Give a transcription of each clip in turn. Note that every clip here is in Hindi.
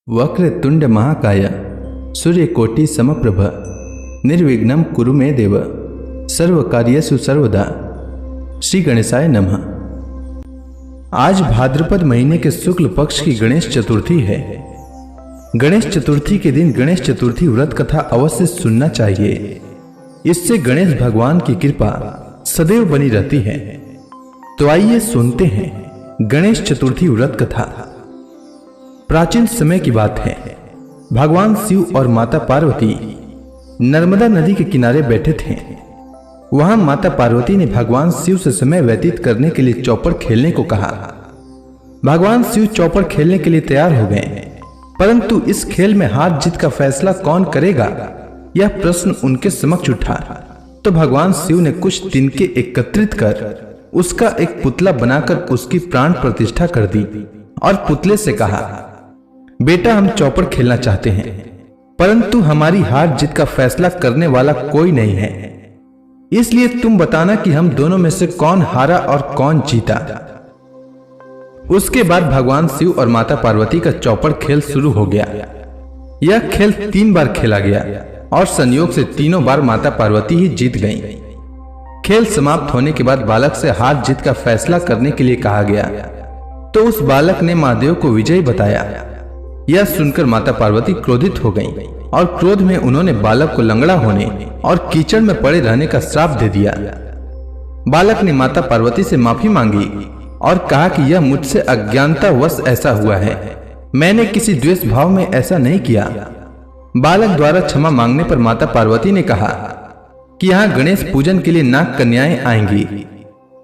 वक्रतुंड महाकाय सूर्यकोटि समप्रभ निर्विघ्नं कुरु मे देव सर्वकार्येषु सर्वदा। श्री गणेशाय नमः। आज भाद्रपद महीने के शुक्ल पक्ष की गणेश चतुर्थी है। गणेश चतुर्थी के दिन गणेश चतुर्थी व्रत कथा अवश्य सुनना चाहिए। इससे गणेश भगवान की कृपा सदैव बनी रहती है। तो आइए सुनते हैं गणेश चतुर्थी व्रत कथा। प्राचीन समय की बात है। भगवान शिव और माता पार्वती नर्मदा नदी के किनारे बैठे थे। वहां माता पार्वती ने भगवान शिव से समय व्यतीत करने के लिए चौपड़ खेलने को कहा। भगवान शिव चौपड़ खेलने के लिए तैयार हो गए, परंतु इस खेल में हार जीत का फैसला कौन करेगा, यह प्रश्न उनके समक्ष उठा। तो भगवान शिव ने कुछ तिनके एकत्रित कर उसका एक पुतला बनाकर उसकी प्राण प्रतिष्ठा कर दी और पुतले से कहा, बेटा हम चौपड़ खेलना चाहते हैं, परंतु हमारी हार जीत का फैसला करने वाला कोई नहीं है, इसलिए तुम बताना कि हम दोनों में से कौन हारा और कौन जीता। उसके बाद भगवान शिव और माता पार्वती का चौपड़ खेल शुरू हो गया। यह खेल 3 बार खेला गया और संयोग से तीनों बार माता पार्वती ही जीत गईं। खेल समाप्त होने के बाद बालक से हार जीत का फैसला करने के लिए कहा गया, तो उस बालक ने महादेव को विजयी बताया। यह सुनकर माता पार्वती क्रोधित हो गईं और क्रोध में उन्होंने बालक को लंगड़ा होने और कीचड़ में पड़े रहने का श्राप दे दिया। बालक ने माता पार्वती से माफी मांगी और कहा कि यह मुझसे अज्ञानतावश ऐसा हुआ है, मैंने किसी द्वेष भाव में ऐसा नहीं किया। बालक द्वारा क्षमा मांगने पर माता पार्वती ने कहा कि यहाँ गणेश पूजन के लिए नाग कन्याएं आएंगी,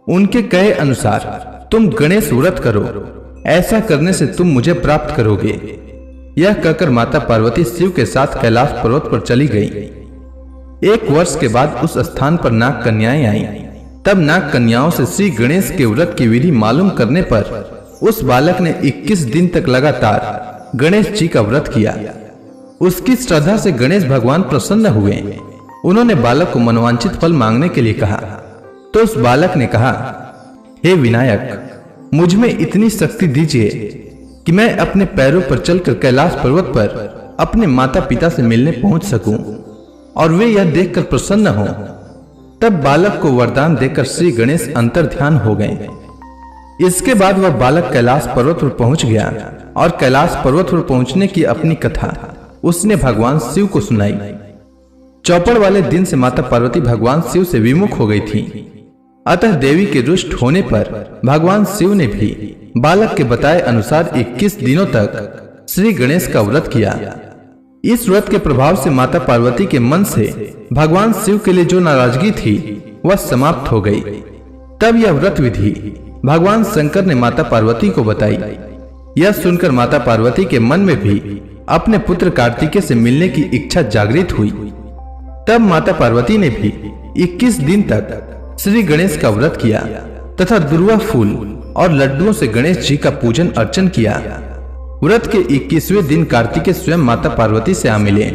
उनके कहे अनुसार तुम गणेश व्रत करो, ऐसा करने से तुम मुझे प्राप्त करोगे। यह कहकर माता पार्वती शिव के साथ कैलाश पर्वत पर चली गई। 1 वर्ष के बाद उस स्थान पर नाग कन्याएं आईं। तब नाग कन्याओं से श्री गणेश के व्रत की विधि मालूम करने पर उस बालक ने 21 दिन तक लगातार गणेश जी का व्रत किया। उसकी श्रद्धा से गणेश भगवान प्रसन्न हुए। उन्होंने बालक को मनोवांछित फल मांगने के लिए कहा, तो उस बालक ने कहा, हे विनायक, मुझ में इतनी शक्ति दीजिए कि मैं अपने पैरों पर चलकर कैलाश पर्वत पर अपने माता पिता से मिलने पहुंच सकूं और वे यह देखकर प्रसन्न हों। तब बालक को वरदान देकर श्री गणेश अंतर ध्यान हो गए। इसके बाद वह बालक कैलाश पर्वत पर पहुंच गया और कैलाश पर्वत पर पहुंचने की अपनी कथा उसने भगवान शिव को सुनाई। चौपड़ वाले दिन से माता पार्वती भगवान शिव से विमुख हो गई थी। अतः देवी के रुष्ट होने पर भगवान शिव ने भी बालक के बताए अनुसार 21 दिनों तक श्री गणेश का व्रत किया। इस व्रत के प्रभाव से माता पार्वती के मन से भगवान शिव के लिए जो नाराजगी थी वह समाप्त हो गई। तब यह व्रत विधि भगवान शंकर ने माता पार्वती को बताई। यह सुनकर माता पार्वती के मन में भी अपने पुत्र कार्तिकेय से मिलने की इच्छा जागृत हुई। तब माता पार्वती ने भी 21 दिन तक श्री गणेश का व्रत किया तथा दुर्वा फूल और लड्डुओं से गणेश जी का पूजन अर्चन किया। व्रत के 21वें दिन कार्तिकेय स्वयं माता पार्वती से आ मिले।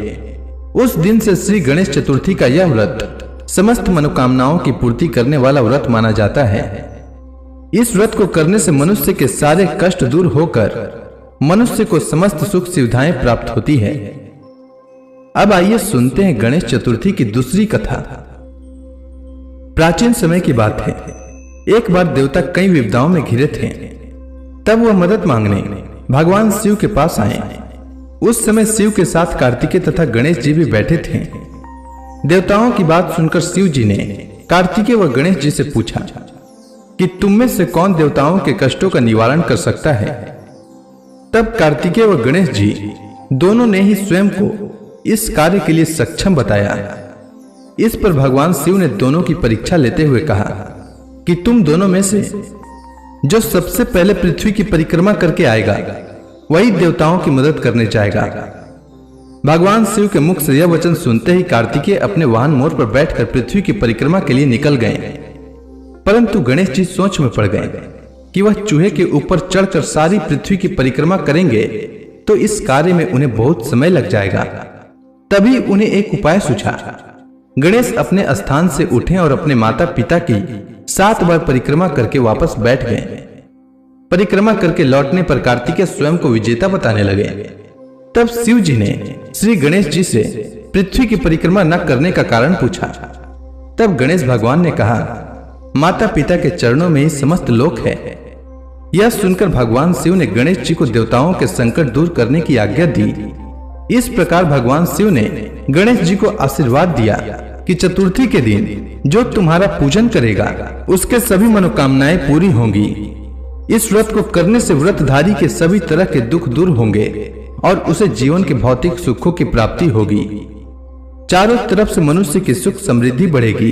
उस दिन से श्री गणेश चतुर्थी का यह व्रत समस्त मनोकामनाओं की पूर्ति करने वाला व्रत माना जाता है। इस व्रत को करने से मनुष्य के सारे कष्ट दूर होकर मनुष्य को समस्त सुख सुविधाएं प्राप्त होती है। अब आइए सुनते हैं गणेश चतुर्थी की दूसरी कथा। प्राचीन समय की बात है। एक बार देवता कई विपदाओं में घिरे थे। तब वह मदद मांगने भगवान शिव के पास आए। उस समय शिव के साथ कार्तिकेय तथा गणेश जी भी बैठे थे। देवताओं की बात सुनकर शिव जी ने कार्तिकेय व गणेश जी से पूछा कि तुम में से कौन देवताओं के कष्टों का निवारण कर सकता है। तब कार्तिकेय व गणेश जी दोनों ने ही स्वयं को इस कार्य के लिए सक्षम बताया। इस पर भगवान शिव ने दोनों की परीक्षा लेते हुए कहा कि तुम दोनों में से जो सबसे पहले पृथ्वी की परिक्रमा करके आएगा वही देवताओं की मदद करने जाएगा। भगवान शिव के मुख से यह वचन सुनते ही कार्तिकेय अपने वाहन मोर पर बैठकर पृथ्वी की परिक्रमा के लिए निकल गए। परंतु गणेश जी सोच में पड़ गए कि वह चूहे के ऊपर चढ़कर सारी पृथ्वी की परिक्रमा करेंगे तो इस कार्य में उन्हें बहुत समय लग जाएगा। तभी उन्हें एक उपाय सूझा। गणेश अपने स्थान से उठे और अपने माता पिता की 7 बार परिक्रमा करके वापस बैठ गए। परिक्रमा करके लौटने पर कार्तिकेय स्वयं को विजेता बताने लगे। तब शिव जी ने श्री गणेश जी से पृथ्वी की परिक्रमा न करने का कारण पूछा। तब गणेश भगवान ने कहा, माता पिता के चरणों में ही समस्त लोक है। यह सुनकर भगवान शिव ने गणेश जी को देवताओं के संकट दूर करने की आज्ञा दी। इस प्रकार भगवान शिव ने गणेश जी को आशीर्वाद दिया कि चतुर्थी के दिन जो तुम्हारा पूजन करेगा उसके सभी मनोकामनाएं पूरी होंगी। इस व्रत को करने से व्रतधारी के सभी तरह के दुख दूर होंगे और उसे जीवन के भौतिक सुखों की प्राप्ति होगी। चारों तरफ से मनुष्य की सुख समृद्धि बढ़ेगी,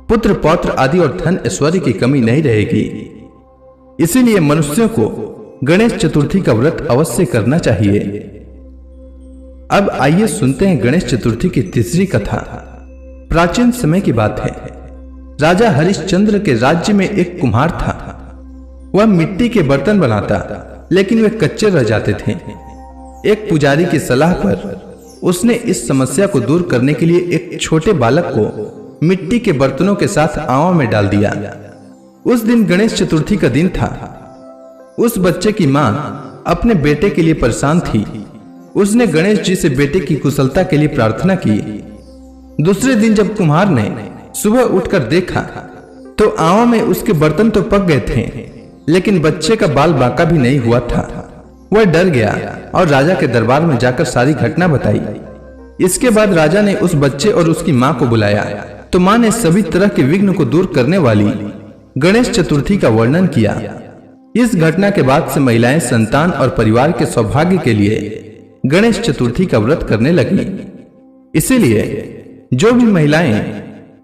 पुत्र पौत्र आदि और धन ऐश्वर्य की कमी नहीं रहेगी। इसीलिए मनुष्यों को गणेश चतुर्थी का व्रत अवश्य करना चाहिए। अब आइए सुनते हैं गणेश चतुर्थी की तीसरी कथा। प्राचीन समय की बात है। राजा हरिश्चंद्र के राज्य में एक कुम्हार था। वह मिट्टी के बर्तन बनाता, लेकिन वे कच्चे रह जाते थे। एक पुजारी की सलाह पर उसने इस समस्या को दूर करने के लिए एक छोटे बालक को मिट्टी के बर्तनों के साथ आंवा में डाल दिया। उस दिन गणेश चतुर्थी का दिन था। उस बच्चे की मां अपने बेटे के लिए परेशान थी। उसने गणेश जी से बेटे की कुशलता के लिए प्रार्थना की। दूसरे दिन जब कुम्हार ने सुबह उठकर देखा तो आंवा में उसके बर्तन तो पक गए थे, लेकिन बच्चे का बाल बांका भी नहीं हुआ था। वह डर गया और राजा के दरबार में जाकर सारी घटना बताई। इसके बाद राजा ने उस बच्चे और उसकी मां को बुलाया तो मां ने सभी तरह के विघ्न को दूर करने वाली गणेश चतुर्थी का वर्णन किया। इस घटना के बाद से महिलाएं संतान और परिवार के सौभाग्य के लिए गणेश चतुर्थी का व्रत करने लगी। इसीलिए जो भी महिलाएं